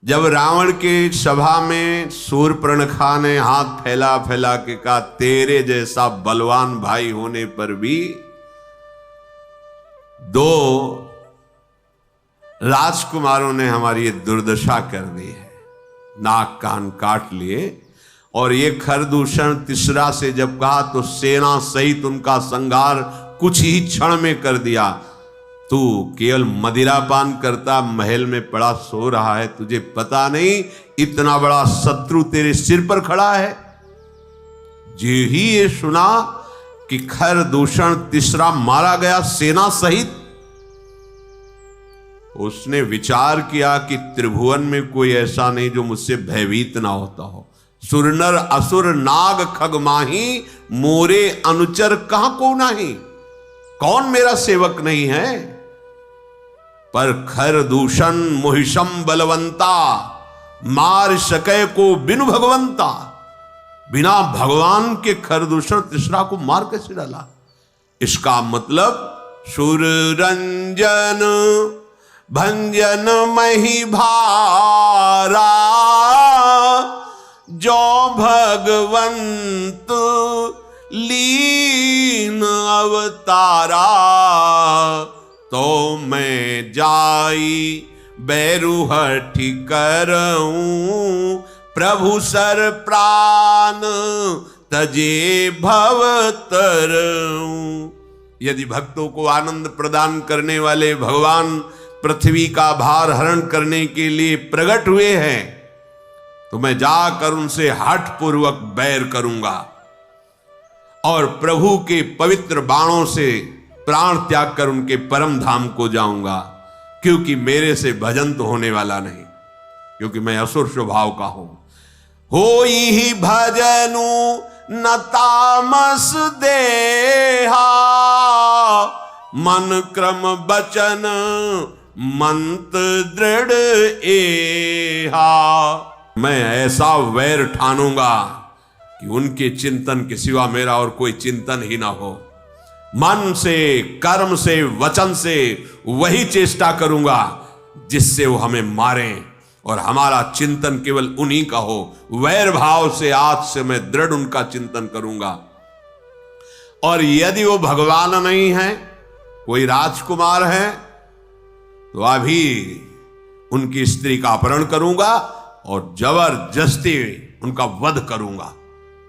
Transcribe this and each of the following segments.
जब रावण के सभा में शूर्पणखा ने हाथ फैला फैला के कहा, तेरे जैसा बलवान भाई होने पर भी दो राजकुमारों ने हमारी ये दुर्दशा कर दी है, नाक कान काट लिए। और ये खरदूषण तीसरा से जब कहा तो सेना सहित उनका संहार कुछ ही क्षण में कर दिया। तू केवल मदिरा पान करता महल में पड़ा सो रहा है, तुझे पता नहीं इतना बड़ा शत्रु तेरे सिर पर खड़ा है। जो ही ये सुना कि खरदूषण तीसरा मारा गया सेना सहित, उसने विचार किया कि त्रिभुवन में कोई ऐसा नहीं जो मुझसे भयभीत ना होता हो। सुरनर असुर नाग खग माही, मोरे अनुचर कहां को नहीं। कौन मेरा सेवक नहीं है? पर खरदूषण मोहिशम बलवंता, मार सके को बिनु भगवंता। बिना भगवान के खरदूषण तीसरा को मार कैसे डाला? इसका मतलब सुर रंजन भंजन मही भारा, जो भगवंत लीन अवतारा। तो मैं जाई बैरुहठि करऊं, प्रभु सर प्राण तजे भव तरऊं। यदि भक्तों को आनंद प्रदान करने वाले भगवान पृथ्वी का भार हरण करने के लिए प्रकट हुए हैं, तो मैं जाकर उनसे हठ पूर्वक बैर करूंगा और प्रभु के पवित्र बाणों से प्राण त्याग कर उनके परम धाम को जाऊंगा। क्योंकि मेरे से भजन तो होने वाला नहीं, क्योंकि मैं असुर स्वभाव का हूं। होई ही भजनु न तामस देहा, मन क्रम बचन मंत्र दृढ़ एहा। मैं ऐसा वैर ठानूंगा कि उनके चिंतन के सिवा मेरा और कोई चिंतन ही ना हो। मन से, कर्म से, वचन से वही चेष्टा करूंगा जिससे वो हमें मारें, और हमारा चिंतन केवल उन्हीं का हो। वैर भाव से आज से मैं दृढ़ उनका चिंतन करूंगा। और यदि वो भगवान नहीं है, कोई राजकुमार है, तो अभी उनकी स्त्री का अपहरण करूंगा और जबरदस्ती उनका वध करूंगा।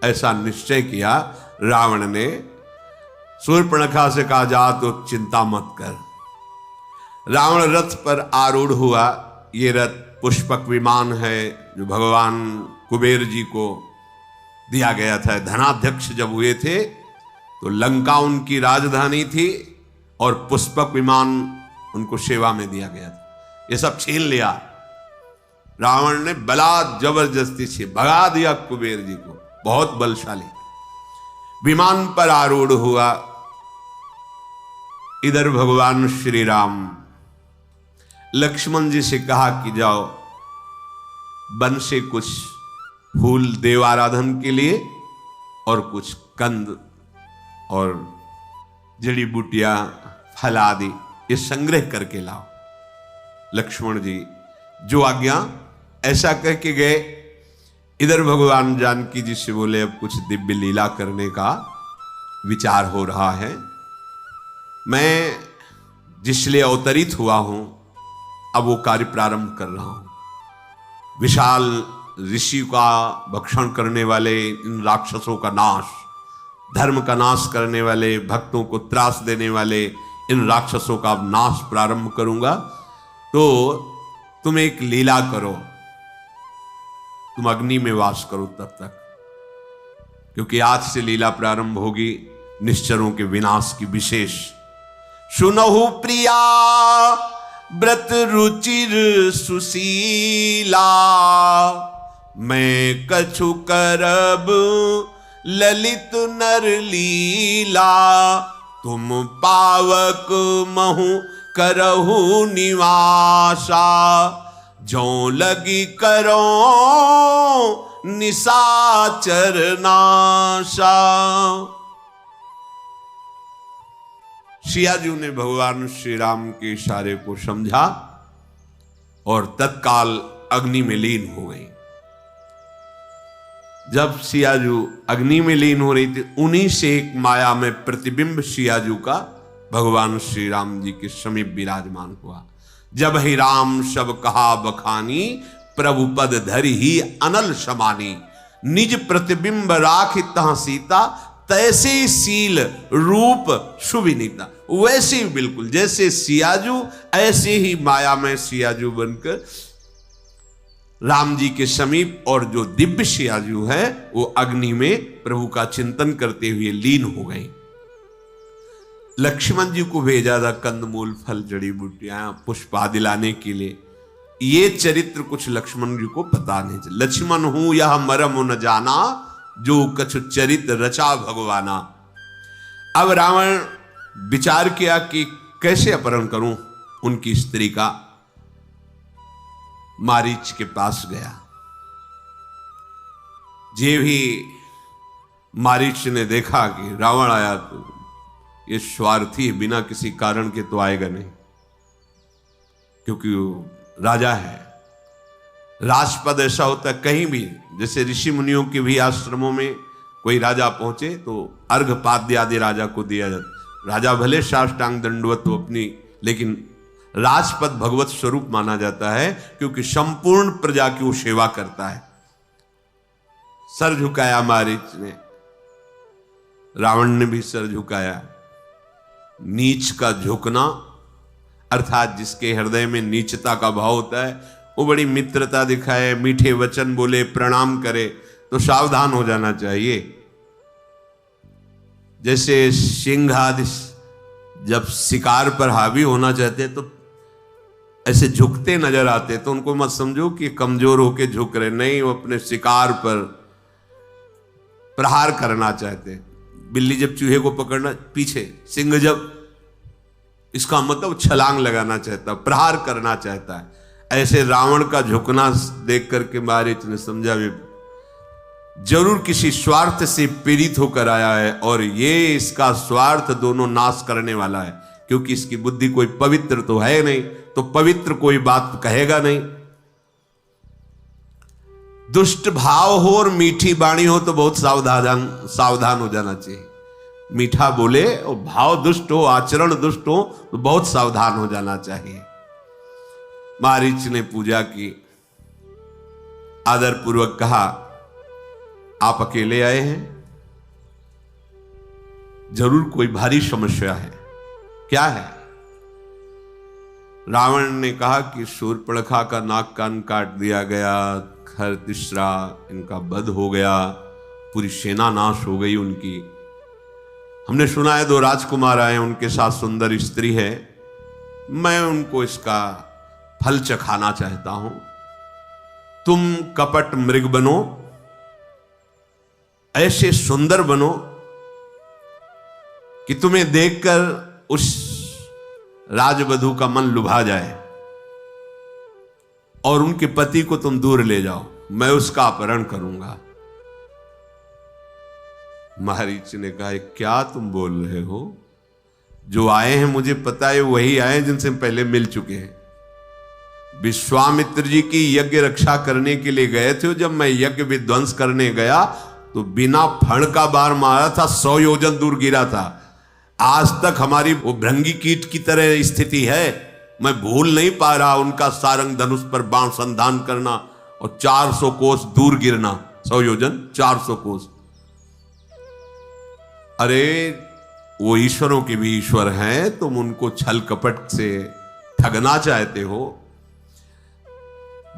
ऐसा निश्चय किया रावण ने। शूर्पणखा से कहा, जा तो चिंता मत कर। रावण रथ पर आरूढ़ हुआ। ये रथ पुष्पक विमान है जो भगवान कुबेर जी को दिया गया था। धनाध्यक्ष जब हुए थे तो लंका उनकी राजधानी थी और पुष्पक विमान उनको सेवा में दिया गया था। ये सब छीन लिया रावण ने, बलात् जबरदस्ती से भगा दिया कुबेर जी को। बहुत बलशाली विमान पर आरूढ़ हुआ। इधर भगवान श्री राम लक्ष्मण जी से कहा कि जाओ वन से कुछ फूल देवाराधन के लिए और कुछ कंद और जड़ी बूटियां, फल आदि ये संग्रह करके लाओ। लक्ष्मण जी जो आज्ञा, ऐसा कह के गए। इधर भगवान जानकी जी से बोले, अब कुछ दिव्य लीला करने का विचार हो रहा है। मैं जिसलिए अवतरित हुआ हूं, अब वो कार्य प्रारंभ कर रहा हूं। विशाल ऋषि का भक्षण करने वाले इन राक्षसों का नाश, धर्म का नाश करने वाले, भक्तों को त्रास देने वाले इन राक्षसों का नाश प्रारंभ करूंगा। तो तुम एक लीला करो, तुम अग्नि में वास करो तब तक, क्योंकि आज से लीला प्रारंभ होगी निश्चरों के विनाश की विशेष। सुनहु प्रिया व्रत रुचिर सुशीला, मैं कछु करब ललित नर लीला। तुम पावक महु करहु निवासा, जो लगी करो निशाचर नाशा। सियाजू ने भगवान श्री राम के इशारे को समझा और तत्काल अग्नि में लीन हो गई। जब सियाजू अग्नि में लीन हो रही थी, उन्हीं से एक माया में प्रतिबिंब सियाजू का भगवान श्री राम जी के समीप विराजमान हुआ। जब ही राम सब कहा बखानी, प्रभु पद धरि ही अनल समानी। निज प्रतिबिंब राखि तह सीता, तैसे सील रूप सुविनीता। वैसे ही बिल्कुल जैसे सियाजू, ऐसे ही माया में सियाजू बनकर राम जी के समीप, और जो दिव्य सियाजू है वो अग्नि में प्रभु का चिंतन करते हुए लीन हो गए। लक्ष्मण जी को भेजा था कंदमूल फल जड़ी बूटियां पुष्प आदि लाने के लिए। ये चरित्र कुछ लक्ष्मण जी को पता नहीं था। लक्ष्मण हूं यह मरम न जाना, जो कछु चरित्र रचा भगवाना। अब रावण विचार किया कि कैसे अपहरण करूं उनकी स्त्री का। मारीच के पास गया। जे भी मारीच ने देखा कि रावण आया तो ये स्वार्थी बिना किसी कारण के तो आएगा नहीं, क्योंकि वो राजा है। राजपद ऐसा होता है कहीं भी, जैसे ऋषि मुनियों के भी आश्रमों में कोई राजा पहुंचे तो अर्घपाद्य आदि राजा को दिया जाता। राजा भले साष्टांग दंडवत हो अपनी, लेकिन राजपद भगवत स्वरूप माना जाता है, क्योंकि संपूर्ण प्रजा की वो सेवा करता है। सर झुकाया मारीच ने, रावण ने भी सर झुकाया। नीच का झुकना अर्थात जिसके हृदय में नीचता का भाव होता है, वो बड़ी मित्रता दिखाए, मीठे वचन बोले, प्रणाम करे तो सावधान हो जाना चाहिए। जैसे सिंह आदि जब शिकार पर हावी होना चाहते तो ऐसे झुकते नजर आते, तो उनको मत समझो कि कमजोर होके झुक रहे, नहीं, वो अपने शिकार पर प्रहार करना चाहते। बिल्ली जब चूहे को पकड़ना पीछे, सिंह जब, इसका मतलब छलांग लगाना चाहता, प्रहार करना चाहता है। ऐसे रावण का झुकना देख करके मारीच ने समझा भी जरूर किसी स्वार्थ से पीड़ित होकर आया है, और ये इसका स्वार्थ दोनों नाश करने वाला है, क्योंकि इसकी बुद्धि कोई पवित्र तो है नहीं, तो पवित्र कोई बात कहेगा नहीं। दुष्ट भाव हो और मीठी वाणी हो तो बहुत सावधान हो जाना चाहिए। मीठा बोले और भाव दुष्ट हो, आचरण दुष्ट हो तो बहुत सावधान हो जाना चाहिए। मारीच ने पूजा की, आदर पूर्वक कहा, आप अकेले आए हैं, जरूर कोई भारी समस्या है, क्या है? रावण ने कहा कि शूर्पणखा का नाक कान काट दिया गया, खरतिश्रा इनका वध हो गया, पूरी सेना नाश हो गई उनकी। हमने सुना है 2 राजकुमार आए, उनके साथ सुंदर स्त्री है, मैं उनको इसका फल चखाना चाहता हूं। तुम कपट मृग बनो, ऐसे सुंदर बनो कि तुम्हें देखकर उस राजवधू का मन लुभा जाए और उनके पति को तुम दूर ले जाओ, मैं उसका अपहरण करूंगा। मारीच ने कहा, क्या तुम बोल रहे हो? जो आए हैं मुझे पता है वही आए जिनसे पहले मिल चुके हैं। विश्वामित्र जी की यज्ञ रक्षा करने के लिए गए थे, जब मैं यज्ञ विध्वंस करने गया तो बिना फण का बार मारा था, 100 योजन दूर गिरा था। आज तक हमारी वो भृंगी कीट की तरह स्थिति है, मैं भूल नहीं पा रहा उनका सारंग धनुष पर बाण संधान करना और 400 कोस दूर गिरना, 100 योजन 400 कोस। अरे वो ईश्वरों के भी ईश्वर हैं, तुम उनको छल कपट से ठगना चाहते हो?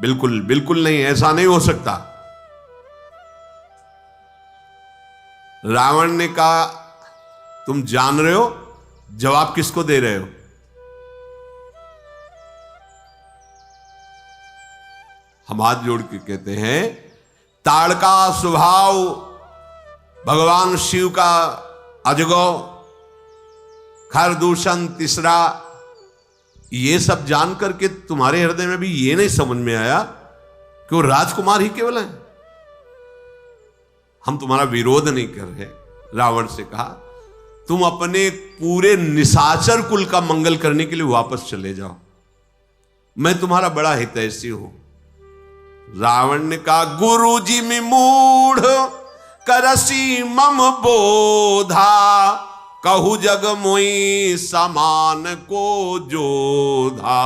बिल्कुल बिल्कुल नहीं, ऐसा नहीं हो सकता। रावण ने कहा, तुम जान रहे हो जवाब किसको दे रहे हो? हम हाथ जोड़ के कहते हैं, ताड़का स्वभाव भगवान शिव का अजगौ, खरदूषण तीसरा, ये सब जान करके तुम्हारे हृदय में भी ये नहीं समझ में आया कि वो राजकुमार ही केवल हैं। हम तुम्हारा विरोध नहीं कर रहे। रावण से कहा, तुम अपने पूरे निशाचर कुल का मंगल करने के लिए वापस चले जाओ, मैं तुम्हारा बड़ा हितैषी हूं। रावण ने कहा, गुरु जी में मूढ़ करसी मम बोधा, कहु जग मोई समान को जोधा।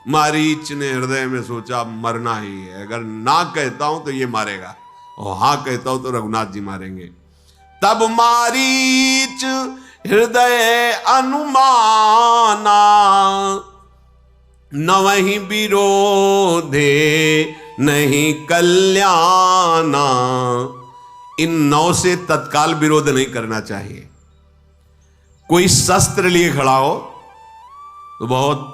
मारीच ने हृदय में सोचा मरना ही है, अगर ना कहता हूं तो ये मारेगा और हां कहता हूं तो रघुनाथ जी मारेंगे। तब मारीच हृदय अनुमाना, न वही विरोधे नहीं कल्याणा। इन 9 से तत्काल विरोध नहीं करना चाहिए। कोई शस्त्र लिए खड़ा हो तो बहुत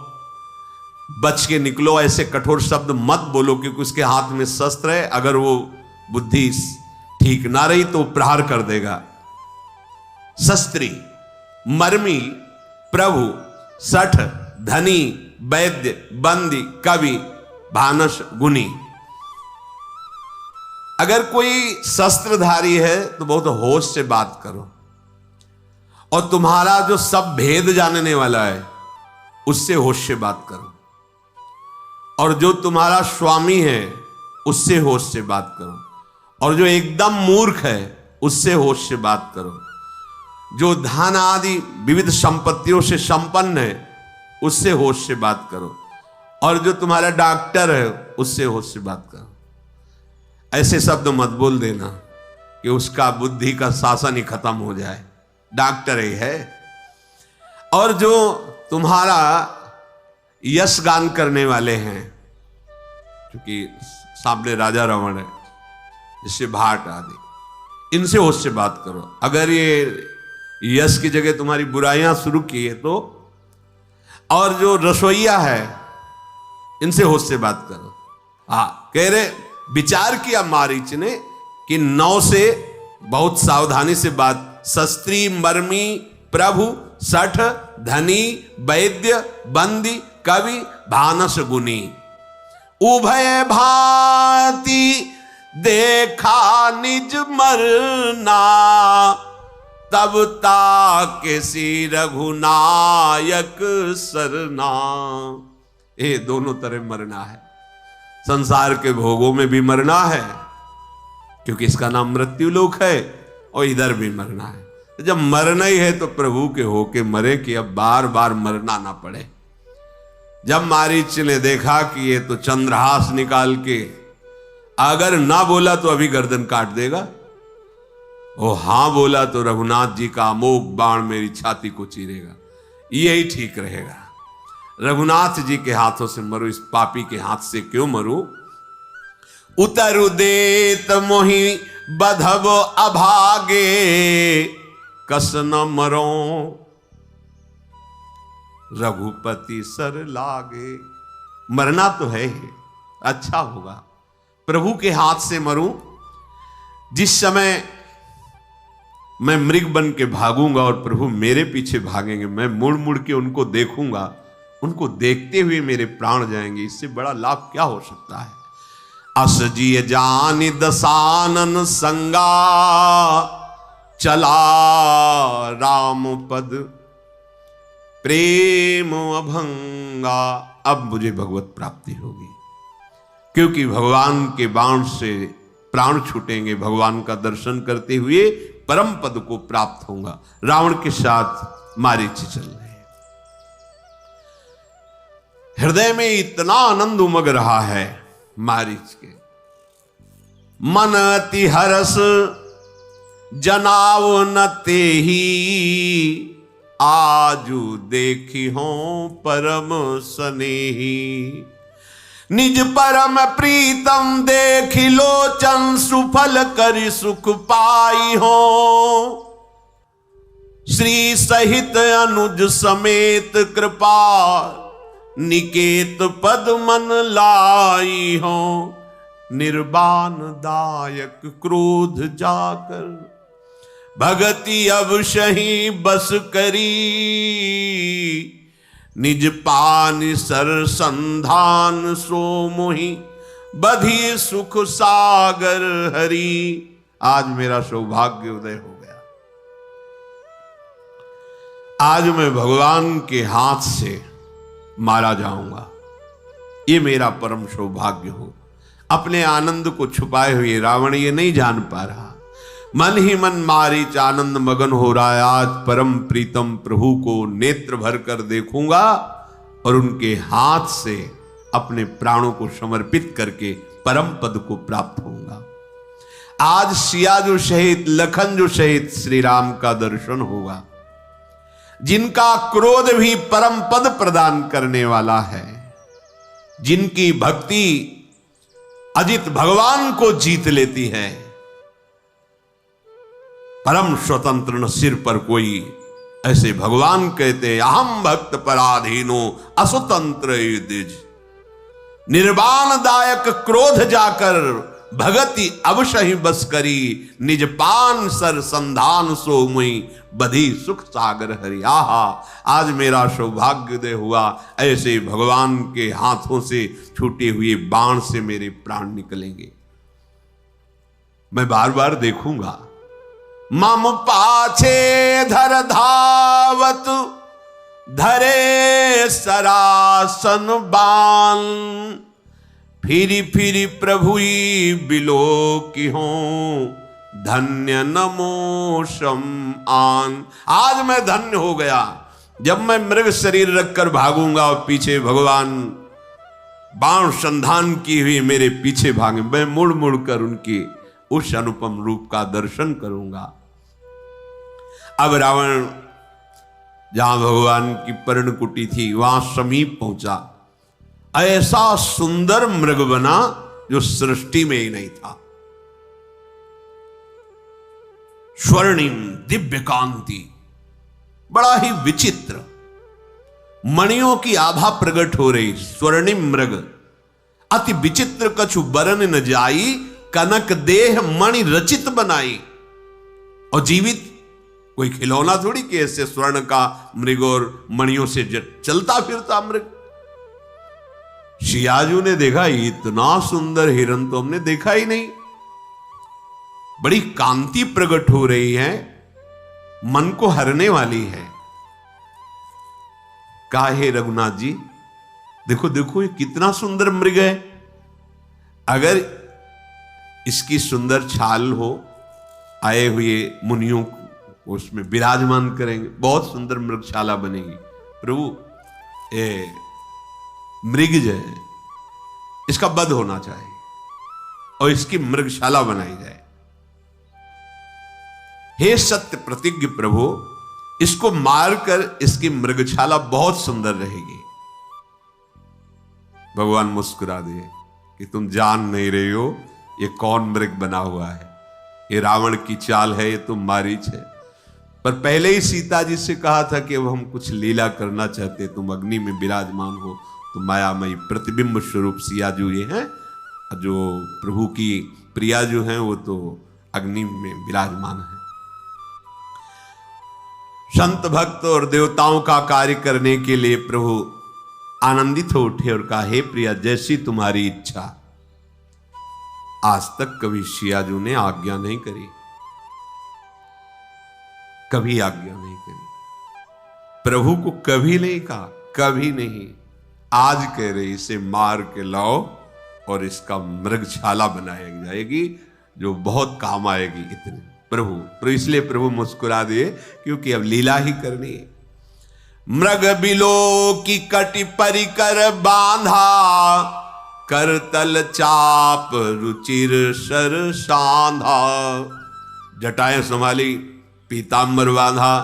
बच के निकलो, ऐसे कठोर शब्द मत बोलो, क्योंकि उसके हाथ में शस्त्र है। अगर वो बुद्धि ठीक ना रही तो प्रहार कर देगा। शस्त्री, मर्मी, प्रभु, सठ, धनी, वैद्य, बंदी, कवि, भानस, गुनी। अगर कोई शस्त्रधारी है तो बहुत होश से बात करो, और तुम्हारा जो सब भेद जानने वाला है उससे होश से बात करो, और जो तुम्हारा स्वामी है उससे होश से बात करो, और जो एकदम मूर्ख है उससे होश से बात करो, जो धन आदि विविध संपत्तियों से संपन्न है उससे होश से बात करो, और जो तुम्हारा डॉक्टर है उससे होश से बात करो। ऐसे शब्द मत बोल देना कि उसका बुद्धि का शासन ही खत्म हो जाए, डॉक्टर ही है। और जो तुम्हारा यश गान करने वाले हैं, क्योंकि सामने राजा रावण है, जिससे भाट आदि, इनसे होश से बात करो। अगर ये यश की जगह तुम्हारी बुराइयां शुरू की है तो, और जो रसोईया है इनसे होश से बात करो। कह रहे विचार किया मारीच ने कि 9 से बहुत सावधानी से बात, शस्त्री, मर्मी, प्रभु, सठ, धनी, वैद्य, बंदी, कवि, भानस, गुनी, उभय भांति देखा निज मरना, तब ताके सी रघुनायक सरना। ये दोनों तरह मरना है, संसार के भोगों में भी मरना है, क्योंकि इसका नाम मृत्यु लोक है, और इधर भी मरना है। जब मरना ही है तो प्रभु के होके मरे कि अब बार बार मरना ना पड़े। जब मारीच ने देखा कि ये तो चंद्रहास निकाल के अगर ना बोला तो अभी गर्दन काट देगा, और हां बोला तो रघुनाथ जी का अमोघ बाण मेरी छाती को चीरेगा, यही ठीक रहेगा। रघुनाथ जी के हाथों से मरो, इस पापी के हाथ से क्यों मरूं। उतरु देत मोहि बधब अभागे, कस न मरो रघुपति सर लागे। मरना तो है ही, अच्छा होगा प्रभु के हाथ से मरूं। जिस समय मैं मृग बन के भागूंगा और प्रभु मेरे पीछे भागेंगे, मैं मुड़ मुड़ के उनको देखूंगा, उनको देखते हुए मेरे प्राण जाएंगे। इससे बड़ा लाभ क्या हो सकता है। असजिय जानि दसानन संगा, चला राम पद प्रेम अभंगा। अब मुझे भगवत प्राप्ति होगी, क्योंकि भगवान के बाण से प्राण छूटेंगे। भगवान का दर्शन करते हुए परम पद को प्राप्त होगा। रावण के साथ मारीच चल रहे हैं। हृदय में इतना आनंद उमग रहा है मारीच के, मन अति हरस जनाव न तेहि, आजू देखी हो परम स्नेही। निज परम प्रीतम देखी लोचन, सुफल करि सुख पाई हो। श्री सहित अनुज समेत कृपा, निकेत पद मन लाई हो। निर्बान दायक क्रोध जाकर, भगति अवशही बस करी। निज पानि सर संधान सो मोहि, बधी सुख सागर हरि। आज मेरा सौभाग्य उदय हो गया, आज मैं भगवान के हाथ से मारा जाऊंगा, ये मेरा परम सौभाग्य हो अपने आनंद को छुपाए हुए रावण ये नहीं जान पा रहा। मन ही मन मारीच आनंद मगन हो रहा है। आज परम प्रीतम प्रभु को नेत्र भर कर देखूंगा और उनके हाथ से अपने प्राणों को समर्पित करके परम पद को प्राप्त होऊंगा। आज सिया जो शहीद, लखन जो शहीद, श्री राम का दर्शन होगा, जिनका क्रोध भी परम पद प्रदान करने वाला है, जिनकी भक्ति अजित भगवान को जीत लेती है। परम स्वतंत्र न सिर पर कोई, ऐसे भगवान कहते अहम भक्त पराधीनो असुतंत्र द्विज। निर्वाण दायक क्रोध जाकर भगति अवश्य बस करी। निज पान सर संधान सो मुई बधी सुख सागर हरि। आहा, आज मेरा सौभाग्योदय हुआ। ऐसे भगवान के हाथों से छूटे हुए बाण से मेरे प्राण निकलेंगे। मैं बार बार देखूंगा। मम पाछे धर धावत धरे सरासन बान। फिरी फिरी प्रभुई बिलो की हो धन्य नमो शम आन। आज मैं धन्य हो गया जब मैं मृग शरीर रखकर भागूंगा और पीछे भगवान बाण संधान की हुई मेरे पीछे भागे। मैं मुड़ मुड़ कर उनके उस अनुपम रूप का दर्शन करूंगा। अब रावण जहां भगवान की पर्णकुटी थी वहां समीप पहुंचा। ऐसा सुंदर मृग बना जो सृष्टि में ही नहीं था। स्वर्णिम दिव्य कांति, बड़ा ही विचित्र, मणियों की आभा प्रकट हो रही। स्वर्णिम मृग अति विचित्र, कछु बरन न जाई, कनक देह मणि रचित बनाई। और जीवित कोई खिलौना थोड़ी कि ऐसे स्वर्ण का मृग और मणियों से चलता फिरता मृग। शियाजू ने देखा इतना सुंदर हिरन तो हमने देखा ही नहीं। बड़ी कांति प्रकट हो रही है, मन को हरने वाली है। कहा हे रघुनाथ जी, देखो देखो ये कितना सुंदर मृग है। अगर इसकी सुंदर छाल हो, आए हुए मुनियों को उसमें विराजमान करेंगे, बहुत सुंदर मृगशाला बनेगी। प्रभु ये मृग जो है इसका वध होना चाहिए और इसकी मृगशाला बनाई जाए। हे सत्य प्रतिज्ञ प्रभु, इसको मारकर इसकी मृगशाला बहुत सुंदर रहेगी। भगवान मुस्कुरा दिए कि तुम जान नहीं रही हो ये कौन मृग बना हुआ है। ये रावण की चाल है, ये तो मारीच है। पर पहले ही सीता जी से कहा था कि अब हम कुछ लीला करना चाहते, तुम अग्नि में विराजमान हो। तो मायामयी प्रतिबिंब स्वरूप सिया जो ये हैं, जो प्रभु की प्रिया जो हैं, वो तो अग्नि में विराजमान है। संत भक्त और देवताओं का कार्य करने के लिए प्रभु आनंदित हो उठे और कहा, हे प्रिया, जैसी तुम्हारी इच्छा। आज तक कभी सियाजू ने आज्ञा नहीं करी, कभी आज्ञा नहीं करी, प्रभु को कभी नहीं कहा, कभी नहीं। आज कह रहे इसे मार के लाओ और इसका मृगशाला बनाई जाएगी जो बहुत काम आएगी। इतने प्रभु तो इसलिए प्रभु मुस्कुरा दिए क्योंकि अब लीला ही करनी है। मृग बिलो की कटि परिकर बांधा, करतल चाप रुचिर सर सांधा। जटाएं संभाली, पीतांबर बांधा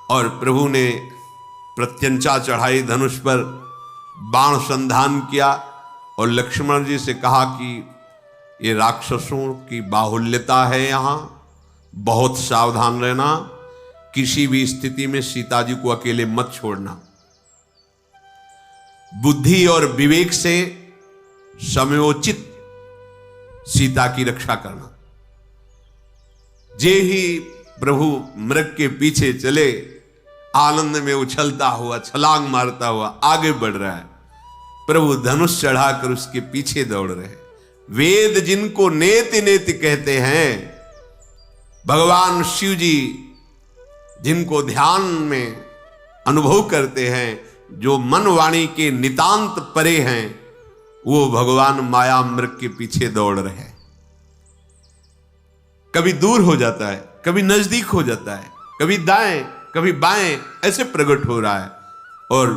और प्रभु ने प्रत्यंचा चढ़ाई धनुष पर, बाण संधान किया और लक्ष्मण जी से कहा कि ये राक्षसों की बाहुल्यता है, यहां बहुत सावधान रहना, किसी भी स्थिति में सीता जी को अकेले मत छोड़ना, बुद्धि और विवेक से समयोचित सीता की रक्षा करना। जे ही प्रभु मृग के पीछे चले, आनंद में उछलता हुआ, छलांग मारता हुआ आगे बढ़ रहा है। प्रभु धनुष चढ़ाकर उसके पीछे दौड़ रहे हैं। वेद जिनको नेति नेति कहते हैं, भगवान शिव जी जिनको ध्यान में अनुभव करते हैं, जो मन वाणी के नितांत परे हैं, वो भगवान माया मृग के पीछे दौड़ रहे हैं। कभी दूर हो जाता है, कभी नजदीक हो जाता है, कभी दाएं कभी बाएं, ऐसे प्रकट हो रहा है और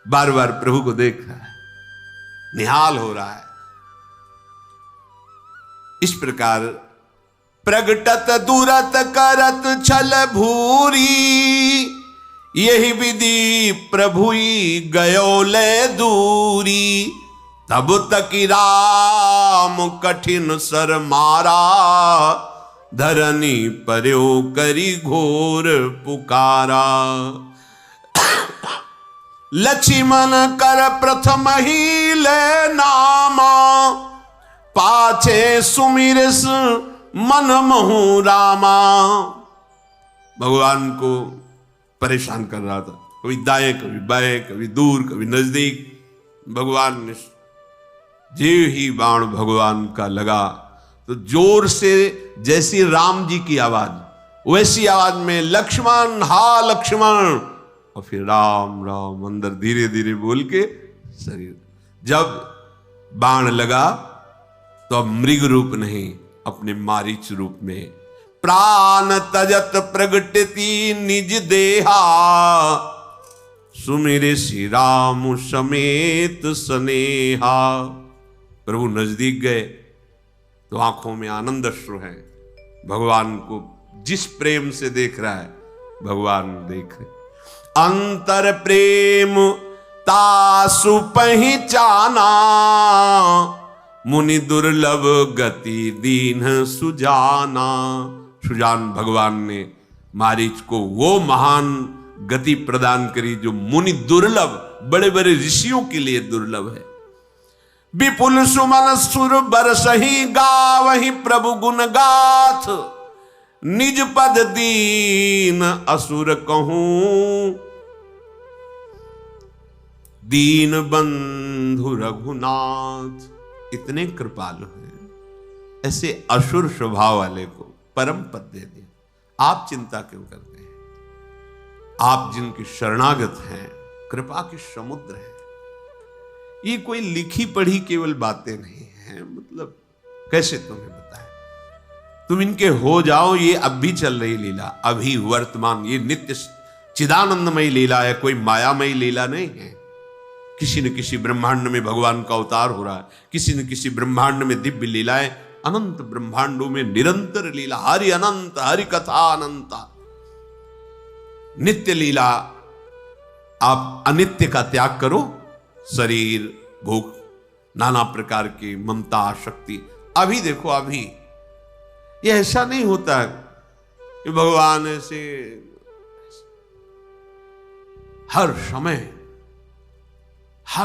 बार बार प्रभु को देख रहा है, निहाल हो रहा है। इस प्रकार प्रगटत दूरत करत छल भूरी, यही विधि प्रभुई गयो ले दूरी। तब तक राम कठिन सर मारा, धरनी पर्यो करी घोर पुकारा। लक्ष्मण कर प्रथम ही ले नामा, पाछे सुमिरस मन महु रामा। भगवान को परेशान कर रहा था, कभी दाएं कभी बाएं, कभी दूर कभी नजदीक। भगवान ने जीव ही बाण भगवान का लगा तो जोर से जैसी राम जी की आवाज वैसी आवाज में लक्ष्मण हा लक्ष्मण, और फिर राम राम अंदर धीरे धीरे बोल के शरीर। जब बाण लगा तो अब मृग रूप नहीं, अपने मारीच रूप में प्राण तजत प्रगटती निज देहा, सुमिरे श्री राम समेत स्नेहा। प्रभु नजदीक गए तो आंखों में आनंद अश्रु है। भगवान को जिस प्रेम से देख रहा है भगवान देख रहे। अंतर प्रेम तासु पहचाना, मुनि दुर्लभ गति दीन सुजाना। सुजान भगवान ने मारीच को वो महान गति प्रदान करी जो मुनि दुर्लभ, बड़े बड़े ऋषियों के लिए दुर्लभ है। विपुल सुमन सुर बरसही गावहि प्रभु गुण गाथ, निज पद दीन असुर कहूं, दीन बंधु रघुनाथ। इतने कृपालु हैं, ऐसे असुर स्वभाव वाले को परम पद दे दिया। आप चिंता क्यों करते हैं? आप जिनके शरणागत हैं, कृपा के समुद्र हैं। ये कोई लिखी पढ़ी केवल बातें नहीं हैं, मतलब कैसे तुम्हें बताएं? तुम इनके हो जाओ। ये अब भी चल रही लीला, अभी वर्तमान, ये नित्य चिदानंदमयी लीला है, कोई मायामयी लीला नहीं है। किसी न किसी ब्रह्मांड में भगवान का अवतार हो रहा है, किसी न किसी ब्रह्मांड में दिव्य लीलाएं, अनंत ब्रह्मांडों में निरंतर लीला, हरि अनंत, हरि कथा अनंता, नित्य लीला। आप अनित्य का त्याग करो, शरीर, भूख, नाना प्रकार की ममता, आसक्ति। अभी देखो, अभी ये ऐसा नहीं होता कि भगवान ऐसे हर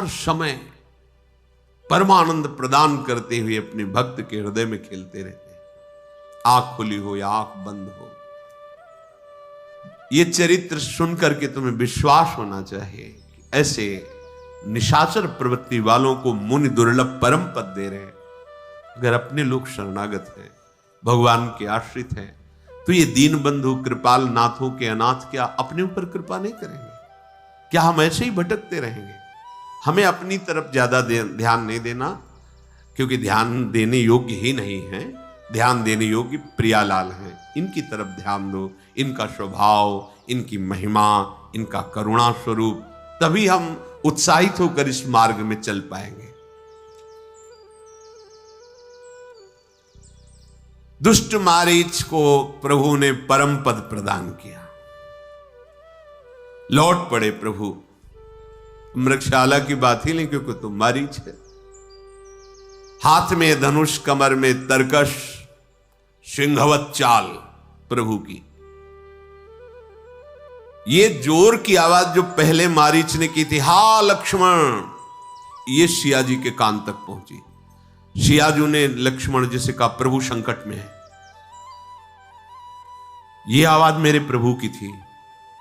समय परमानंद प्रदान करते हुए अपने भक्त के हृदय में खेलते रहते हैं। आंख खुली हो या आंख बंद हो, ये चरित्र सुन करके तुम्हें विश्वास होना चाहिए कि ऐसे निशाचर प्रवृत्ति वालों को मुनि दुर्लभ परम पद दे रहे हैं। अगर अपने लोग शरणागत हैं, भगवान के आश्रित हैं, तो ये दीन बंधु कृपाल नाथों के अनाथ क्या अपने ऊपर कृपा नहीं करेंगे? क्या हम ऐसे ही भटकते रहेंगे? हमें अपनी तरफ ज्यादा ध्यान नहीं देना, क्योंकि ध्यान देने योग्य ही नहीं है। ध्यान देने योग्य प्रियालाल हैं, इनकी तरफ ध्यान दो। इनका स्वभाव, इनकी महिमा, इनका करुणा स्वरूप, तभी हम उत्साहित होकर इस मार्ग में चल पाएंगे। दुष्ट मारीच को प्रभु ने परम पद प्रदान किया। लौट पड़े प्रभु। मृगशाला की बात ही नहीं, क्योंकि तो मारीच है। हाथ में धनुष, कमर में तरकश, सिंहवत चाल प्रभु की। ये जोर की आवाज जो पहले मारीच ने की थी, हा लक्ष्मण, ये सिया जी के कान तक पहुंची। सियाजू ने लक्ष्मण जी से कहा, प्रभु संकट में है। ये आवाज मेरे प्रभु की थी,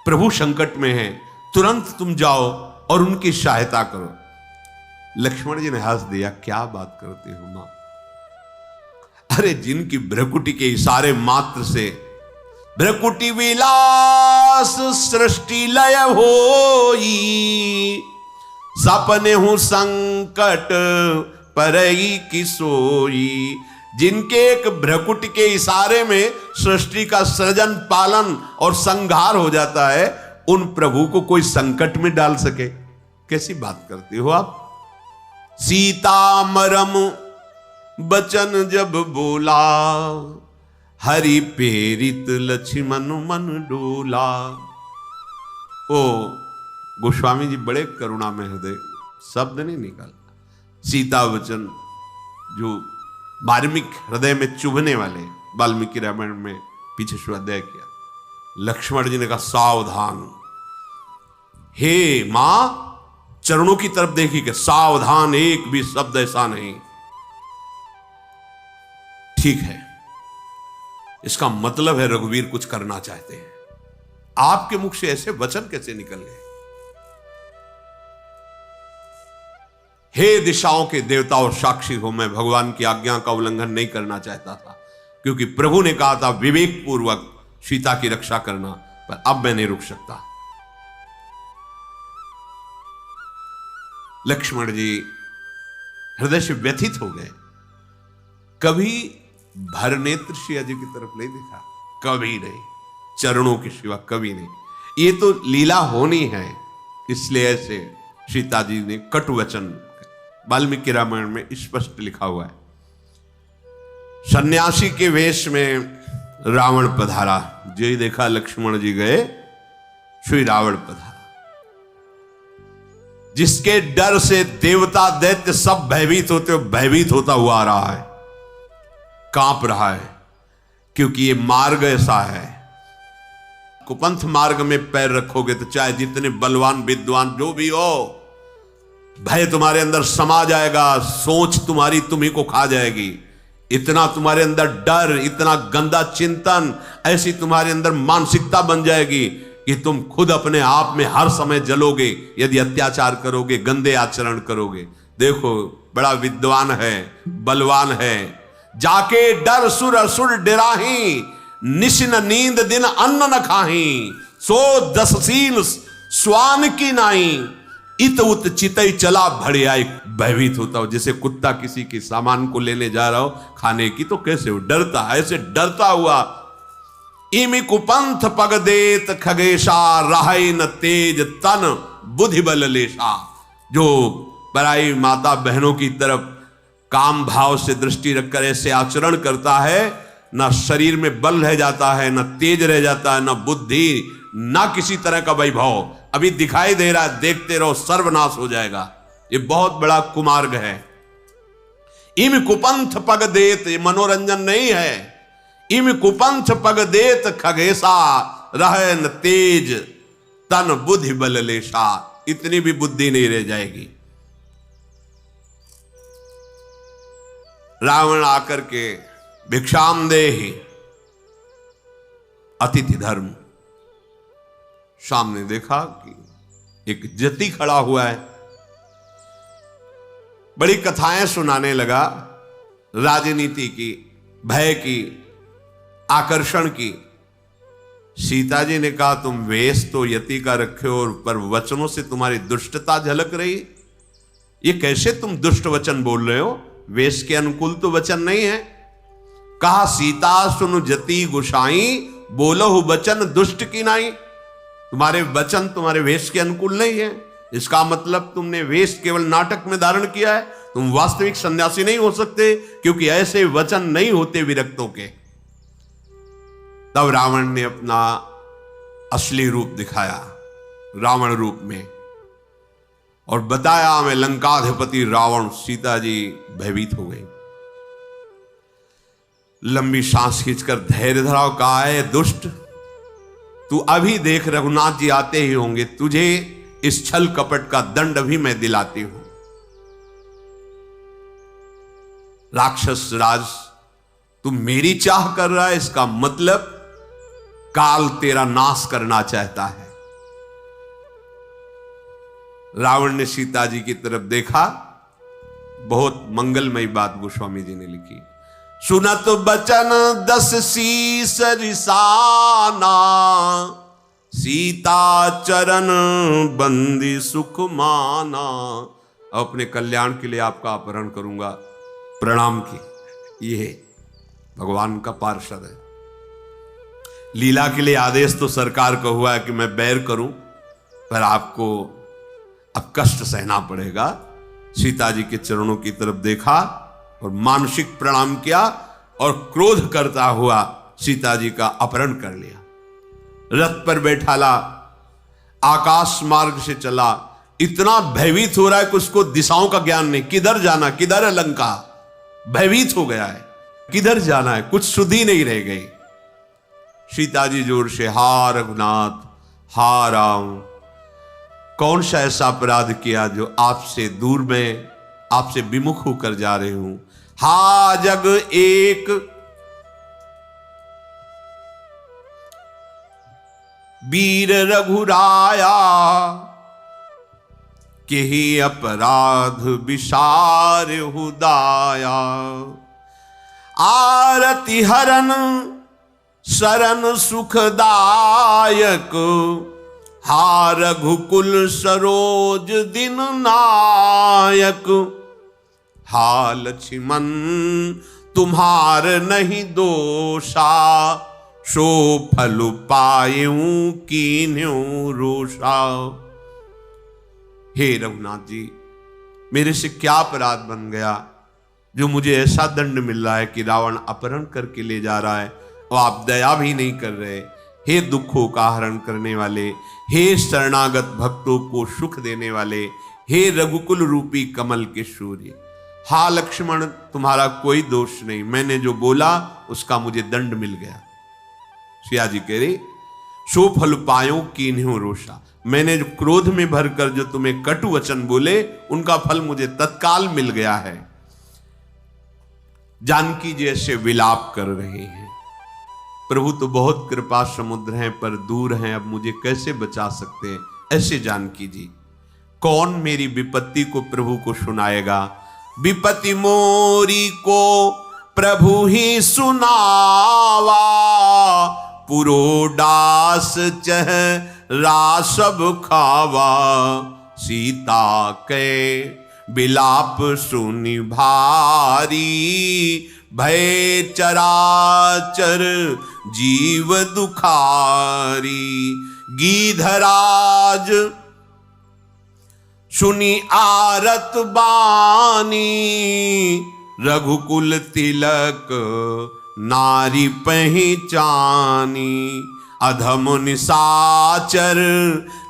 प्रभु संकट में है, तुरंत तुम जाओ और उनकी सहायता करो। लक्ष्मण जी ने हंस दिया, क्या बात करते हो मां? अरे जिनकी भ्रकुटी के इशारे मात्र से भ्रकुटी विलास सृष्टि लय होई, सपने हूं संकट परई की सोई। जिनके एक भ्रकुट के इशारे में सृष्टि का सृजन पालन और संहार हो जाता है, उन प्रभु को कोई संकट में डाल सके? कैसी बात करते हो आप? सीता मरम बचन जब बोला, हरि प्रेरित लक्ष्मण मन डोला। ओ गोस्वामी जी बड़े करुणा में हृदय, शब्द नहीं निकल। सीता वचन जो मार्मिक हृदय में चुभने वाले, वाल्मीकि रामायण में पीछे स्वाध्याय किया। लक्ष्मण जी ने कहा सावधान, हे मां चरणों की तरफ देखी कि सावधान, एक भी शब्द ऐसा नहीं। ठीक है, इसका मतलब है रघुवीर कुछ करना चाहते हैं। आपके मुख से ऐसे वचन कैसे निकल गए? हे दिशाओं के देवता और साक्षी हो, मैं भगवान की आज्ञा का उल्लंघन नहीं करना चाहता था, क्योंकि प्रभु ने कहा था विवेक पूर्वक सीता की रक्षा करना, पर अब मैं नहीं रुक सकता। लक्ष्मण जी हृदय से व्यथित हो गए। कभी भरनेत्र सिया जी की तरफ नहीं देखा, कभी नहीं, चरणों के सिवा कभी नहीं। ये तो लीला होनी है, इसलिए ऐसे सीता जी ने कटु वचन, वाल्मीकि रामायण में स्पष्ट लिखा हुआ है। सन्यासी के वेश में रावण पधारा, जो ही देखा लक्ष्मण जी गए, श्री रावण पधारा। जिसके डर से देवता दैत्य सब भयभीत होता हुआ आ रहा है, कांप रहा है, क्योंकि ये मार्ग ऐसा है, कुपंथ मार्ग में पैर रखोगे तो चाहे जितने बलवान विद्वान जो भी हो, भय तुम्हारे अंदर समा जाएगा, सोच तुम्हारी तुम्ही को खा जाएगी। इतना तुम्हारे अंदर डर, इतना गंदा चिंतन, ऐसी तुम्हारे अंदर मानसिकता बन जाएगी कि तुम खुद अपने आप में हर समय जलोगे यदि अत्याचार करोगे, गंदे आचरण करोगे। देखो बड़ा विद्वान है, बलवान है, जाके डर सुर असुर डराही, निशिन नींद दिन अन्न न खाही, सो दसशील स्वान की नाई, इत उत चितई चला भड़े आई। भयभीत होता हो, जैसे कुत्ता किसी के सामान को लेने जा रहा हो खाने की, तो कैसे हो, डरता है, ऐसे डरता हुआ। इमि कुपंथ पग देत खगेशा, राहै न तेज तन बुद्धि बल लेशा। जो पराई माता बहनों की तरफ काम भाव से दृष्टि रखकर ऐसे आचरण करता है, ना शरीर में बल रह जाता है, ना तेज रह जाता है, ना बुद्धि, ना किसी तरह का वैभव। अभी दिखाई दे रहा है, देखते रहो, सर्वनाश हो जाएगा। ये बहुत बड़ा कुमार्ग है। इम कुपंथ पग देत, ये मनोरंजन नहीं है। इम कुपंथ पग देत खगेशा, रह न तेज तन बुद्धि बल लेशा। इतनी भी बुद्धि नहीं रह जाएगी। रावण आकर के भिक्षाम देहि, अतिथि धर्म, सामने देखा कि एक जति खड़ा हुआ है, बड़ी कथाएं सुनाने लगा, राजनीति की, भय की, आकर्षण की। सीता जी ने कहा तुम वेश तो यति का रखे हो, पर वचनों से तुम्हारी दुष्टता झलक रही। ये कैसे तुम दुष्ट वचन बोल रहे हो? वेश के अनुकूल तो वचन नहीं है। कहा सीता सुनु जति गुसाई, बोलो वचन दुष्ट की नाई। तुम्हारे वचन तुम्हारे वेश के अनुकूल नहीं है। इसका मतलब तुमने वेश केवल नाटक में धारण किया है, तुम वास्तविक सन्यासी नहीं हो सकते, क्योंकि ऐसे वचन नहीं होते विरक्तों के। तब रावण ने अपना असली रूप दिखाया, रावण रूप में, और बताया मैं लंकाधिपति रावण। सीता जी भयभीत हो गई, लंबी सांस खींचकर धैर्य धराओ। कहा है दुष्ट, तू अभी देख रघुनाथ जी आते ही होंगे, तुझे इस छल कपट का दंड भी मैं दिलाती हूं। राक्षस राज, तू मेरी चाह कर रहा है, इसका मतलब काल तेरा नाश करना चाहता है। रावण ने सीता जी की तरफ देखा। बहुत मंगलमयी बात गोस्वामी जी ने लिखी। सुनत बचन दस शीस रिसाना, सीता चरण बंदी सुख माना। अपने कल्याण के लिए आपका अपहरण करूंगा, प्रणाम की। ये भगवान का पार्षद है। लीला के लिए आदेश तो सरकार का हुआ है कि मैं बैर करूं, पर आपको अब कष्ट सहना पड़ेगा। सीता जी के चरणों की तरफ देखा और मानसिक प्रणाम किया और क्रोध करता हुआ सीता जी का अपहरण कर लिया। रथ पर बैठाला, आकाश मार्ग से चला। इतना भयभीत हो रहा है कि उसको दिशाओं का ज्ञान नहीं, किधर जाना, किधर है लंका। भयभीत हो गया है, किधर जाना है, कुछ सुधि नहीं रह गई। सीता जी जोर से, हा रघुनाथ, हा राम, कौन सा ऐसा अपराध किया जो आपसे दूर में, आपसे विमुख होकर जा रहे हूं। हा जग एक वीर रघुराया, के ही अपराध विसार हुदाया। आरति हरन शरण सुखदायक, हा रघुकुल सरोज दिन नायक। हा लक्ष्मण तुम्हार नहीं दोषा, सो फल पायूं कीन्यों रोषा। हे रघुनाथ जी, मेरे से क्या अपराध बन गया जो मुझे ऐसा दंड मिल रहा है कि रावण अपहरण करके ले जा रहा है और आप दया भी नहीं कर रहे। हे दुखों का हरण करने वाले, हे शरणागत भक्तों को सुख देने वाले, हे रघुकुल रूपी कमल के सूर्य। हा लक्ष्मण, तुम्हारा कोई दोष नहीं, मैंने जो बोला उसका मुझे दंड मिल गया। सिया जी कह रहे, सो फल पायो कीन्ह्यो रोषा। मैंने जो क्रोध में भरकर जो तुम्हें कटु वचन बोले, उनका फल मुझे तत्काल मिल गया है। जानकी जैसे विलाप कर रहे हैं, प्रभु तो बहुत कृपा समुद्र हैं पर दूर हैं, अब मुझे कैसे बचा सकते हैं। ऐसे जानकी जी, कौन मेरी विपत्ति को प्रभु को सुनाएगा। विपत्ति मोरी को प्रभु ही सुनावा, पुरोडास चेहरा सब खावा। सीता के बिलाप सुनि भारी, भय चराचर जीव दुखारी। गीधराज सुनि आरत बानी, रघुकुल तिलक नारी पहचानी। अधम निशाचर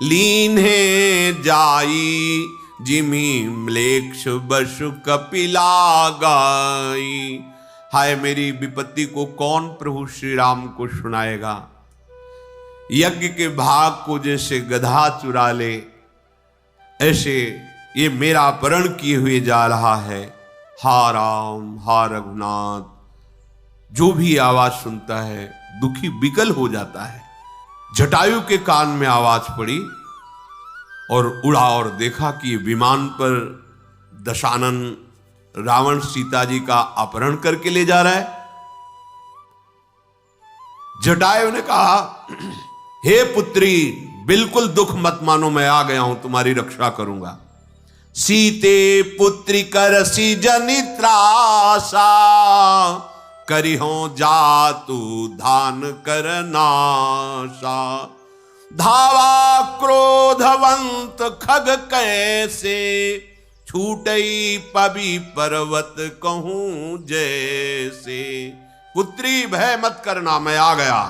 लीन्हे जाई, जिमी म्लेच्छ बसु कपिला गाई। हाय, मेरी विपत्ति को कौन प्रभु श्री राम को सुनाएगा। यज्ञ के भाग को जैसे गधा चुरा ले, ऐसे ये मेरा अपहरण किए हुए जा रहा है। हा राम, हा रघुनाथ, जो भी आवाज सुनता है दुखी विकल हो जाता है। जटायु के कान में आवाज पड़ी और उड़ा और देखा कि ये विमान पर दशानन रावण सीता जी का अपहरण करके ले जा रहा है। जटायु ने कहा, हे पुत्री, बिल्कुल दुख मत मानो, मैं आ गया हूं, तुम्हारी रक्षा करूंगा। सीते पुत्री करसी जनित्रासा, करिहो जातु धान करनाशा। धावा क्रोधवंत खग कैसे, छूटई पबी पर्वत कहूं जैसे। पुत्री, भय मत करना, मैं आ गया।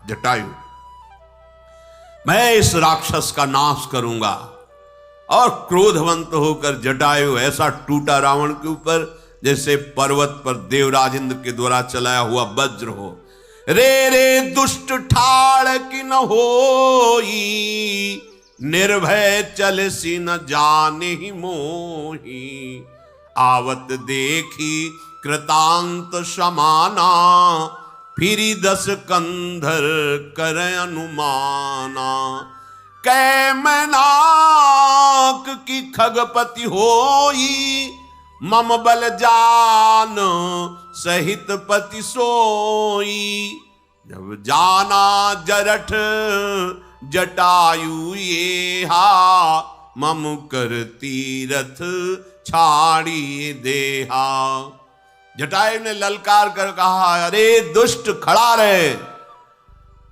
जटायु, मैं इस राक्षस का नाश करूंगा। और क्रोधवंत होकर जटायु ऐसा टूटा रावण के ऊपर जैसे पर्वत पर देवराज इंद्र के द्वारा चलाया हुआ वज्र हो। रे रे दुष्ट ठाड़ की न होई, निर्भय चल सी न जाने ही मोही। आवत देखी कृतांत समाना, फिरी 10 कंधर कर अनुमाना। कै मैनाक की खगपति होई, मम बल जान सहित पति सोई। जब जाना जरठ जटायु ये हा, मम कर तीरथ छाड़ी देहा। जटायु ने ललकार कर कहा, अरे दुष्ट खड़ा रहे,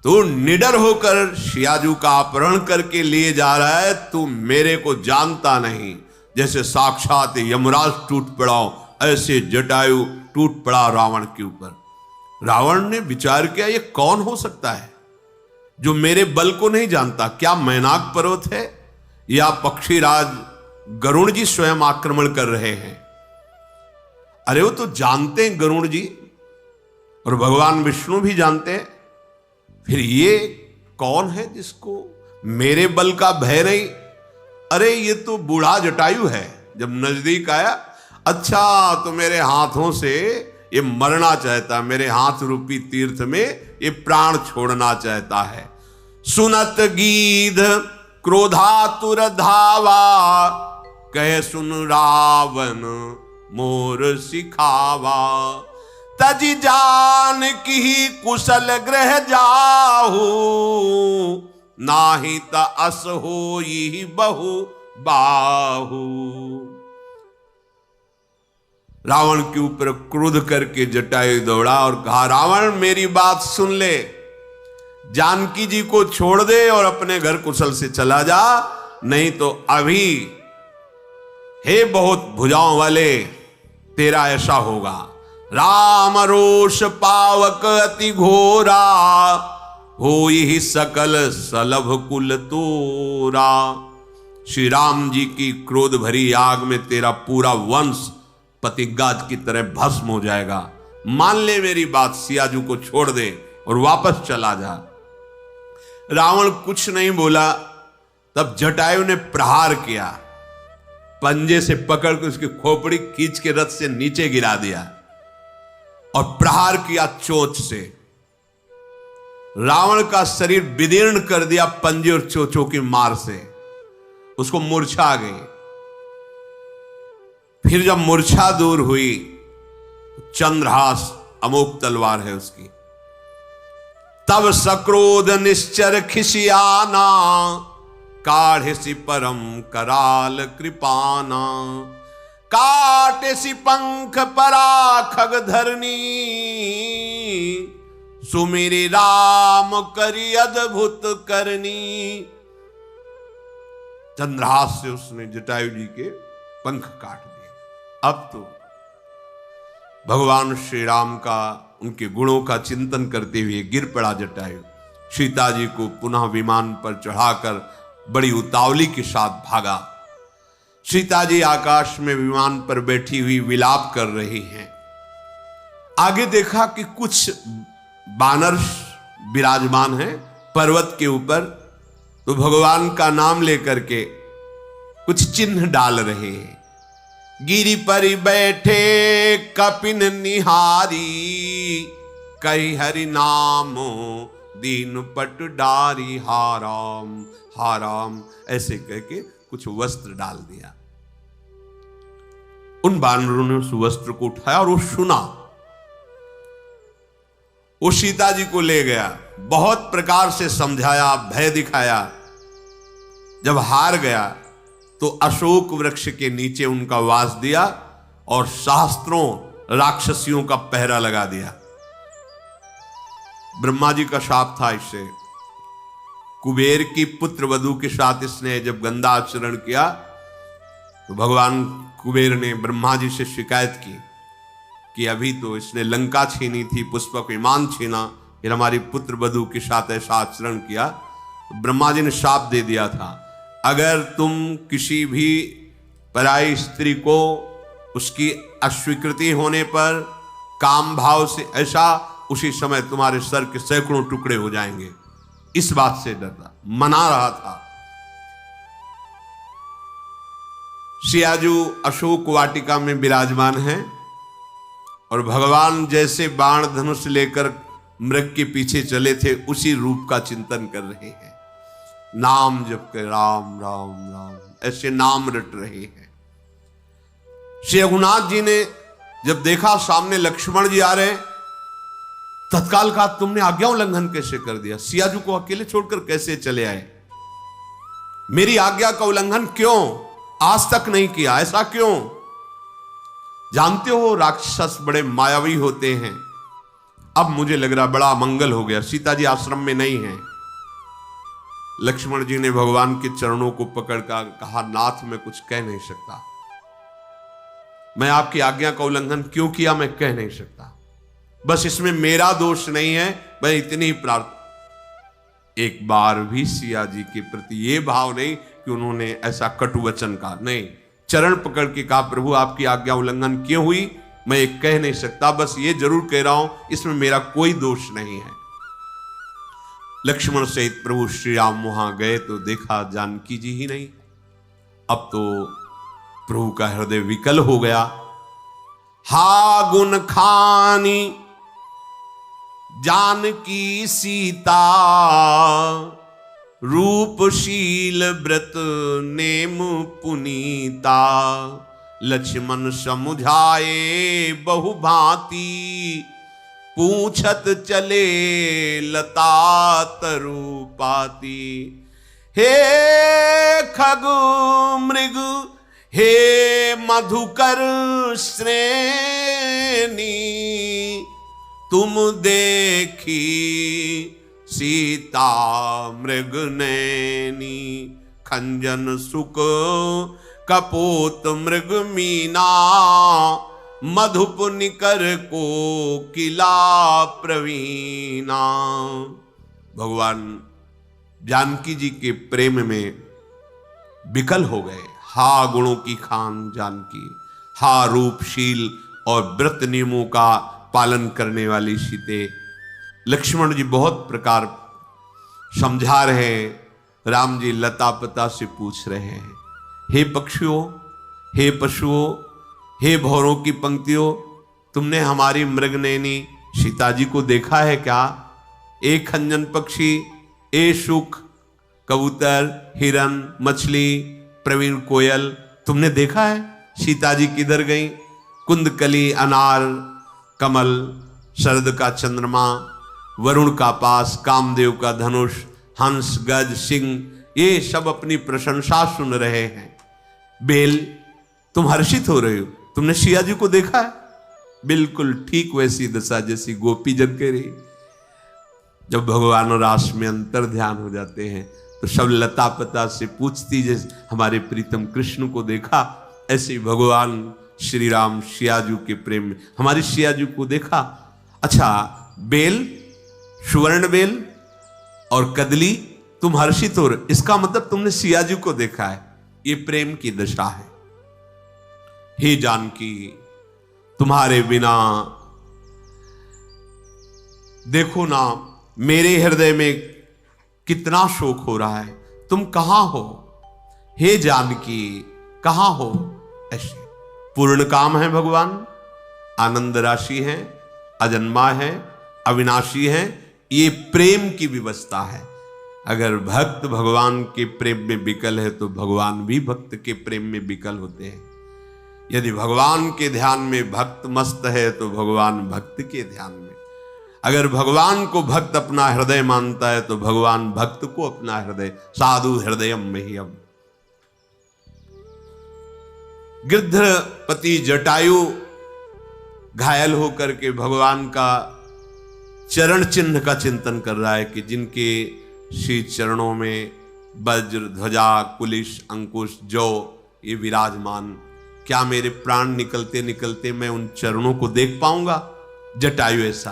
तू निडर होकर शियाजू का अपहरण करके लिए जा रहा है, तू मेरे को जानता नहीं। जैसे साक्षात यमराज टूट पड़ा हो, ऐसे जटायु टूट पड़ा रावण के ऊपर। रावण ने विचार किया, ये कौन हो सकता है जो मेरे बल को नहीं जानता? क्या मैनाक पर्वत है या पक्षीराज गरुड़ जी स्वयं आक्रमण कर रहे हैं? अरे वो तो जानते हैं गरुड़ जी, और भगवान विष्णु भी जानते हैं, फिर ये कौन है जिसको मेरे बल का भय नहीं? अरे ये तो बूढ़ा जटायु है। जब नजदीक आया, अच्छा तो मेरे हाथों से ये मरना चाहता, मेरे हाथ रूपी तीर्थ में ये प्राण छोड़ना चाहता है। सुनत गीध क्रोधातुर धावा, कह सुन रावण मोर सिखावा। तजी जान की कुशल ग्रह जाहू, नाही त अस होई बहु बाहू। रावण के ऊपर क्रोध करके जटायु दौड़ा और कहा, रावण मेरी बात सुन ले, जानकी जी को छोड़ दे और अपने घर कुशल से चला जा, नहीं तो अभी हे बहुत भुजाओं वाले तेरा ऐसा होगा। राम रोष पावक अति घोरा, होई ही सकल सलभ कुल तोरा। श्री राम जी की क्रोध भरी आग में तेरा पूरा वंश पतिगाज की तरह भस्म हो जाएगा। मान ले मेरी बात, सियाजू को छोड़ दे और वापस चला जा। रावण कुछ नहीं बोला। तब जटायु ने प्रहार किया, पंजे से पकड़ के उसकी खोपड़ी खींच के रथ से नीचे गिरा दिया और प्रहार किया चोंच से। रावण का शरीर विदीर्ण कर दिया पंजे और चोंचों की मार से, उसको मूर्छा आ गई। फिर जब मूर्छा दूर हुई, चंद्रहास अमोघ तलवार है उसकी, तब सक्रोध निश्चर खिसियाना, काढ़े सी परम कराल कृपाना। काटे सी पंख परा खग धरनी, सुमिरि राम करी अद्भुत करनी। चंद्रहास से उसने जटायु जी के पंख काट दिए। अब तो भगवान श्री राम का, उनके गुणों का चिंतन करते हुए गिर पड़ा जटायु। सीता जी को पुनः विमान पर चढ़ाकर बड़ी उतावली के साथ भागा। सीता जी आकाश में विमान पर बैठी हुई विलाप कर रही हैं। आगे देखा कि कुछ बानर विराजमान हैं पर्वत के ऊपर, तो भगवान का नाम लेकर के कुछ चिन्ह डाल रहे हैं। गिरि पर बैठे कपिन निहारी, कई हरि नामो दीन पट डारी। हाराम हाराम ऐसे कहके कुछ वस्त्र डाल दिया। उन बानरों ने उस वस्त्र को उठाया और वो सुना। वो सीता जी को ले गया, बहुत प्रकार से समझाया, भय दिखाया। जब हार गया तो अशोक वृक्ष के नीचे उनका वास दिया और सहस्त्रों राक्षसियों का पहरा लगा दिया। ब्रह्मा जी का शाप था इससे। कुबेर की पुत्र वधू के साथ इसने जब गंदा आचरण किया तो भगवान कुबेर ने ब्रह्मा जी से शिकायत की कि अभी तो इसने लंका छीनी थी, पुष्पक विमान छीना, फिर हमारी पुत्र वधू के साथ ऐसा आचरण किया। तो ब्रह्मा जी ने शाप दे दिया था, अगर तुम किसी भी पराई स्त्री को उसकी अस्वीकृति होने पर काम भाव से ऐसा, उसी समय तुम्हारे सर के सैकड़ों टुकड़े हो जाएंगे। इस बात से डरता, मना रहा था। सियाजू अशोक वाटिका में विराजमान है और भगवान जैसे बाण धनुष लेकर मृग के पीछे चले थे, उसी रूप का चिंतन कर रहे हैं। नाम जप कर राम राम राम ऐसे नाम रट रहे हैं। श्री रघुनाथ जी ने जब देखा सामने लक्ष्मण जी आ रहे हैं तत्काल कहा, तुमने आज्ञा उल्लंघन कैसे कर दिया? सियाजू को अकेले छोड़कर कैसे चले आए? मेरी आज्ञा का उल्लंघन क्यों? आज तक नहीं किया, ऐसा क्यों? जानते हो राक्षस बड़े मायावी होते हैं। अब मुझे लग रहा बड़ा मंगल हो गया, सीता जी आश्रम में नहीं है। लक्ष्मण जी ने भगवान के चरणों को पकड़कर कहा, नाथ मैं कुछ कह नहीं सकता, मैं आपकी आज्ञा का उल्लंघन क्यों किया मैं कह नहीं सकता, बस इसमें मेरा दोष नहीं है, मैं इतनी ही प्रार्थना। एक बार भी सिया जी के प्रति ये भाव नहीं कि उन्होंने ऐसा कटु वचन कहा, नहीं, चरण पकड़ के कहा, प्रभु आपकी आज्ञा उल्लंघन क्यों हुई मैं ये कह नहीं सकता, बस ये जरूर कह रहा हूं इसमें मेरा कोई दोष नहीं है। लक्ष्मण सहित प्रभु श्री राम वहां गए तो देखा जानकी जी ही नहीं। अब तो प्रभु का हृदय विकल हो गया। हा गुण खानी जानकी सीता, रूपशील व्रत नेम पुनीता, लक्ष्मण समुझाए बहु भांति, पूछत चले लता तरुपाती। हे खगु मृग हे मधुकर श्रेणी, तुम देखी सीता मृग नैनी, खंजन सुक कपोत मृग मीना, मधुप निकर को किला प्रवीणा। भगवान जानकी जी के प्रेम में विकल हो गए। हा गुणों की खान जानकी, हा रूपशील और व्रत नियमों का पालन करने वाली सीते। लक्ष्मण जी बहुत प्रकार समझा रहे हैं। राम जी लता पता से पूछ रहे हैं, हे पक्षियों, हे पशुओं, हे भौरों की पंक्तियों, तुमने हमारी मृगनयनी सीता जी को देखा है क्या? ए खंजन पक्षी, ए शुक, कबूतर, हिरन, मछली, प्रवीण कोयल, तुमने देखा है सीता जी किधर गई? कुंदकली, अनार, कमल, शरद का चंद्रमा, वरुण का पास, कामदेव का धनुष, हंस, गज, सिंह, ये सब अपनी प्रशंसा सुन रहे हैं। बेल, तुम हर्षित हो रहे हो, तुमने सिया जी को देखा है? बिल्कुल ठीक वैसी दशा जैसी गोपी जन के रही। जब भगवान और रास में अंतर ध्यान हो जाते हैं तो सब लता पता से पूछती, जैसे हमारे प्रीतम कृष्ण को देखा, ऐसे ही भगवान श्री राम सियाजू के प्रेम में हमारी सियाजू को देखा। अच्छा, बेल, सुवर्ण बेल और कदली, तुम हर्षित हो रहे, इसका मतलब तुमने सियाजू को देखा है। ये प्रेम की दशा है। हे जानकी, तुम्हारे बिना देखो ना मेरे हृदय में कितना शोक हो रहा है, तुम कहां हो? हे जानकी कहां हो? ऐसे पूर्ण काम है भगवान, आनंद राशि है, अजन्मा है, अविनाशी है। ये प्रेम की व्यवस्था है। अगर भक्त भगवान के प्रेम में विकल है तो भगवान भी भक्त के प्रेम में विकल होते हैं। यदि भगवान के ध्यान में भक्त मस्त है तो भगवान भक्त के ध्यान में, अगर भगवान को भक्त अपना हृदय मानता है तो भगवान भक्त को अपना हृदय, साधु हृदयम मह्यम। गिद्धपति जटायु घायल होकर के भगवान का चरण चिन्ह का चिंतन कर रहा है कि जिनके श्री चरणों में वज्र, ध्वजा, कुलिश, अंकुश, जौ ये विराजमान, क्या मेरे प्राण निकलते निकलते मैं उन चरणों को देख पाऊंगा? जटायु ऐसा।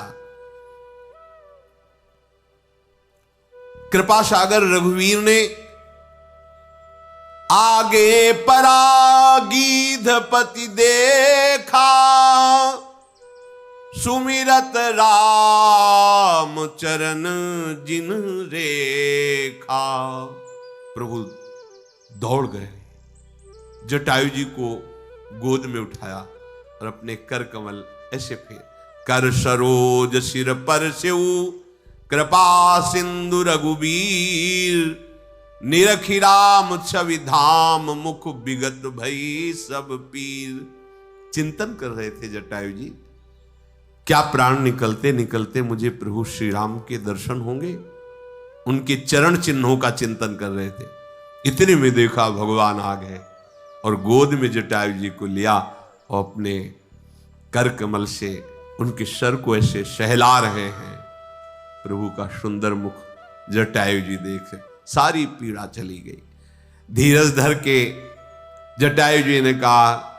कृपा सागर रघुवीर ने आगे परागीधपति देखा, सुमिरत राम चरण जिन रेखा। प्रभु दौड़ गए, जटायु जी को गोद में उठाया और अपने कर कमल ऐसे फेर, कर सरोज सिर पर सेऊ, कृपा सिंधु रघुबीर, निरखी राम छवि धाम, मुख विगत भई सब पीर। चिंतन कर रहे थे जटायु जी, क्या प्राण निकलते निकलते मुझे प्रभु श्री राम के दर्शन होंगे? उनके चरण चिन्हों का चिंतन कर रहे थे। इतने में देखा भगवान आ गए और गोद में जटायु जी को लिया और अपने कर कमल से उनके सर को ऐसे सहला रहे हैं। प्रभु का सुंदर मुख जटायु जी देख सारी पीड़ा चली गई। धीरज धर के जटायु जी ने कहा,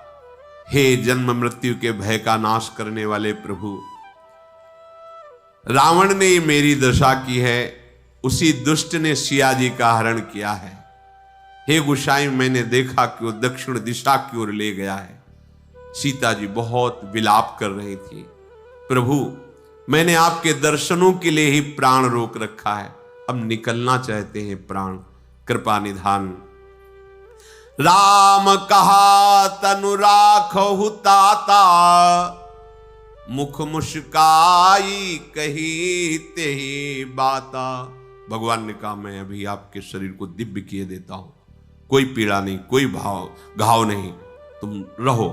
हे जन्म मृत्यु के भय का नाश करने वाले प्रभु, रावण ने मेरी दशा की है, उसी दुष्ट ने सिया जी का हरण किया है। हे गोसाई, मैंने देखा कि वो दक्षिण दिशा की ओर ले गया है। सीता जी बहुत विलाप कर रही थी। प्रभु, मैंने आपके दर्शनों के लिए ही प्राण रोक रखा है, अब निकलना चाहते हैं प्राण, कृपा निधान। राम कहा तनु राखहु ताता, मुख मुस्काई कही तेहि बाता। भगवान ने कहा, मैं अभी आपके शरीर को दिव्य किए देता हूं, कोई पीड़ा नहीं, कोई घाव नहीं, तुम रहो।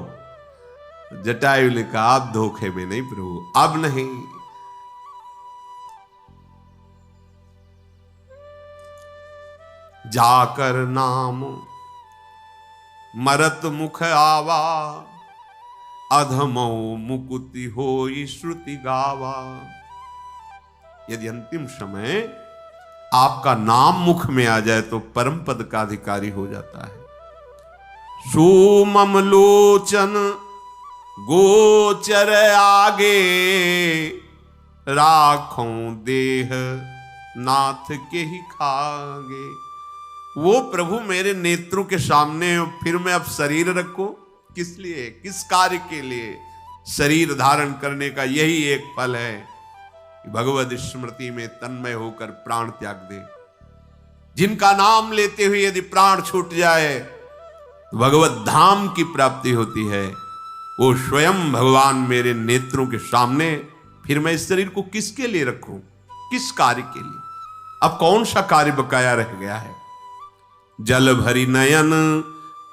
जटायु ने कहा, आप धोखे में नहीं प्रभु, अब नहीं। जाकर नाम मरत मुख आवा, अधमो मुकुति होई श्रुति गावा। यदि अंतिम समय आपका नाम मुख में आ जाए तो परम पद का अधिकारी हो जाता है। सुमम लोचन गोचर आगे, राखों देह नाथ के ही खागे। वो प्रभु मेरे नेत्रों के सामने, फिर मैं अब शरीर रखूं किस लिए, किस कार्य के लिए? शरीर धारण करने का यही एक फल है कि भगवद स्मृति में तन्मय होकर प्राण त्याग दे। जिनका नाम लेते हुए यदि प्राण छूट जाए तो भगवत धाम की प्राप्ति होती है। वो स्वयं भगवान मेरे नेत्रों के सामने, फिर मैं इस शरीर को किसके लिए रखूं, किस कार्य के लिए? अब कौन सा कार्य बकाया रह गया है? जल भरी नयन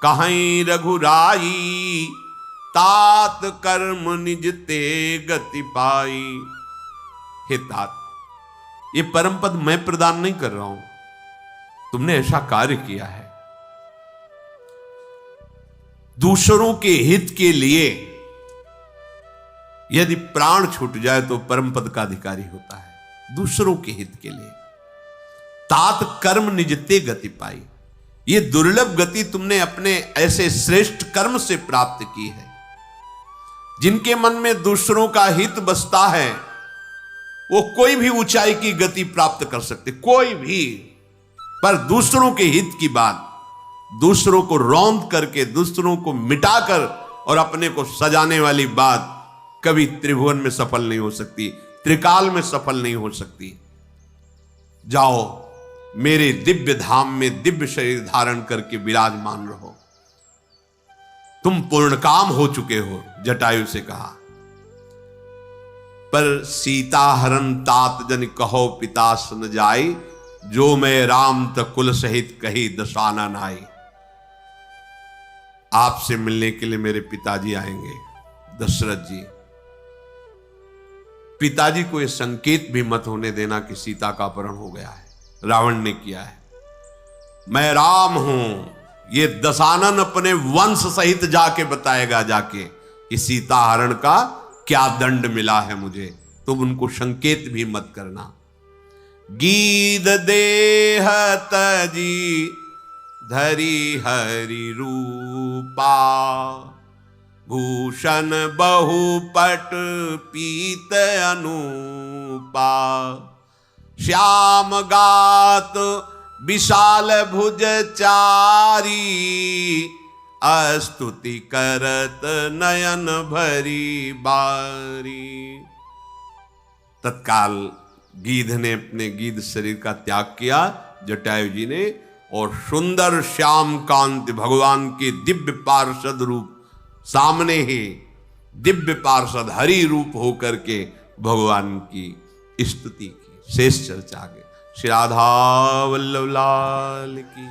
कहीं रघुराई, तात कर्म निज ते गति पाई। हे तात, ये परम पद मैं प्रदान नहीं कर रहा हूं, तुमने ऐसा कार्य किया है। दूसरों के हित के लिए यदि प्राण छूट जाए तो परम पद का अधिकारी होता है, दूसरों के हित के लिए। तात कर्म निजते गति पाई, ये दुर्लभ गति तुमने अपने ऐसे श्रेष्ठ कर्म से प्राप्त की है। जिनके मन में दूसरों का हित बसता है वो कोई भी ऊंचाई की गति प्राप्त कर सकते, कोई भी। पर दूसरों के हित की बात, दूसरों को रौंद करके, दूसरों को मिटाकर और अपने को सजाने वाली बात कभी त्रिभुवन में सफल नहीं हो सकती, त्रिकाल में सफल नहीं हो सकती। जाओ मेरे दिव्य धाम में दिव्य शरीर धारण करके विराजमान रहो, तुम पूर्ण काम हो चुके हो, जटायु से कहा। पर सीता हरण तात जन कहो पिता सन जाई, जो मैं राम तकुल सहित कही दशाना नाई। आपसे मिलने के लिए मेरे पिताजी आएंगे, दशरथ जी। पिताजी को यह संकेत भी मत होने देना कि सीता का अपहरण हो गया है, रावण ने किया है। मैं राम हूं, ये दशानन अपने वंश सहित जाके बताएगा, जाके कि सीता हरण का क्या दंड मिला है मुझे। तुम उनको संकेत भी मत करना। गीध देह तजी धरी हरि रूपा, भूषण बहुपट पीत अनूपा। श्याम गात विशाल भुज चारी, अस्तुति करत नयन भरी बारी। तत्काल गीध ने अपने गीध शरीर का त्याग किया, जटायु जी ने, और सुंदर श्याम कांति भगवान के दिव्य पार्षद रूप सामने ही, दिव्य पार्षद हरि रूप होकर के भगवान की स्तुति की। शेष चर्चा आगे। श्री राधा वल्लभ लाल की।